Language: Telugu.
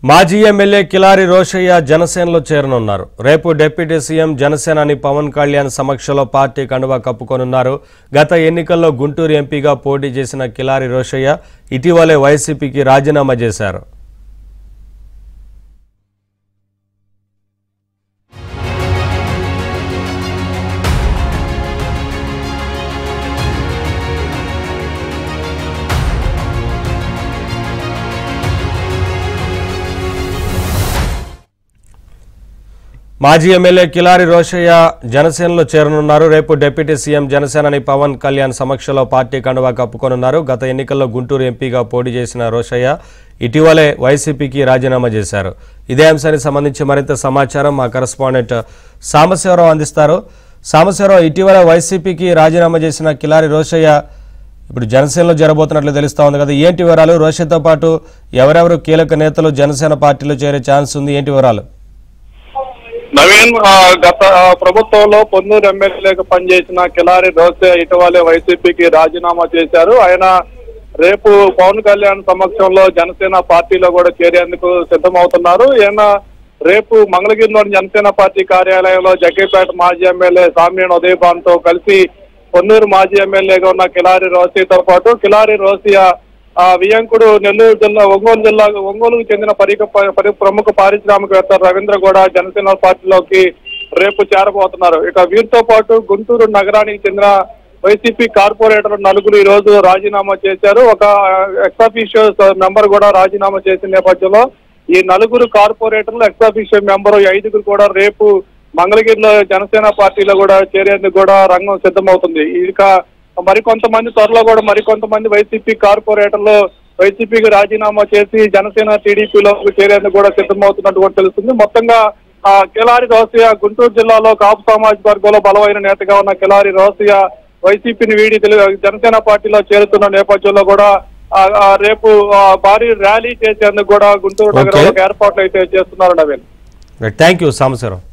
మాజీ ఎమ్మెల్యే కిలారి రోషయ్య జనసేనలో చేరనున్నారు. రేపు డిప్యూటీ సీఎం జనసేనాని పవన్ కళ్యాణ్ సమక్షంలో పార్టీ కండువా కప్పుకోనున్నారు. గత ఎన్నికల్లో గుంటూరు ఎంపీగా పోటీ చేసిన కిలారి రోషయ్య ఇటీవలే వైసీపీకి రాజీనామా చేశారు. మాజీ ఎమ్మెల్యే కిలారి రోషయ్య జనసేనలో చేరనున్నారు. రేపు డిప్యూటీ సీఎం జనసేనాని పవన్ కళ్యాణ్ సమక్షంలో పార్టీ కండువా కప్పుకోనున్నారు. గత ఎన్నికల్లో గుంటూరు ఎంపీగా పోటీ చేసిన రోషయ్య ఇటీవలే వైసీపీకి రాజీనామా చేశారు. ఇదే అంశానికి సంబంధించి మరింత సమాచారం మా కరెస్పాండెంట్ సాంబశివరావు అందిస్తారు. సాంబశివరావు, ఇటీవల వైసీపీకి రాజీనామా చేసిన కిలారి రోషయ్య ఇప్పుడు జనసేనలో జరబోతున్నట్లు తెలుస్తా ఉంది కదా, ఏంటి వివరాలు? రోషయ్యతో పాటు ఎవరెవరు కీలక నేతలు జనసేన పార్టీలో చేరే ఛాన్స్ ఉంది, ఏంటి వివరాలు? నవీన్, గత ప్రభుత్వంలో పొన్నూరు ఎమ్మెల్యేగా పనిచేసిన కిలారి రోషయ్య ఇటీవలే వైసీపీకి రాజీనామా చేశారు. ఆయన రేపు పవన్ కళ్యాణ్ సమక్షంలో జనసేన పార్టీలో కూడా చేరేందుకు సిద్ధమవుతున్నారు. ఆయన రేపు మంగళగిరిలోని జనసేన పార్టీ కార్యాలయంలో జగ్గైపేట మాజీ ఎమ్మెల్యే సామ్యాన్ ఉదయభాన్ తో కలిసి పొన్నూరు మాజీ ఎమ్మెల్యేగా ఉన్న కిలారి రోషయ్యతో పాటు కిలారి రోషయ్య వియంకుడు నెల్లూరు జిల్లా ఒంగోలుకు చెందిన ప్రముఖ పారిశ్రామికవేత్త రవీంద్ర కూడా జనసేన పార్టీలోకి రేపు చేరబోతున్నారు. ఇక వీరితో పాటు గుంటూరు నగరానికి చెందిన వైసీపీ కార్పొరేటర్ నలుగురు ఈ రోజు రాజీనామా చేశారు. ఒక ఎక్స్-అఫీషియో మెంబర్ కూడా రాజీనామా చేసిన నేపథ్యంలో ఈ నలుగురు కార్పొరేటర్లు ఎక్స్-అఫీషియో మెంబరు 5 కూడా రేపు మంగళగిరిలో జనసేన పార్టీలో కూడా చేరేందుకు కూడా రంగం సిద్ధమవుతుంది. ఇక మరికొంతమంది త్వరలో కూడా మరికొంతమంది వైసీపీ కార్పొరేటర్లు వైసీపీకి రాజీనామా చేసి జనసేన టీడీపీలోకి చేరేందుకు కూడా సిద్ధమవుతున్నట్టు కూడా తెలుస్తుంది. మొత్తంగా కిలారి రోషయ్య గుంటూరు జిల్లాలో కాపు సామాజిక వర్గంలో బలమైన నేతగా ఉన్న కిలారి రోషయ్య వైసీపీని వీడి జనసేన పార్టీలో చేరుతున్న నేపథ్యంలో కూడా రేపు భారీ ర్యాలీ చేసేందుకు కూడా గుంటూరు నగరంలో ఏర్పాట్లు అయితే చేస్తున్నారు. Naveen, thank you Sambasivarao.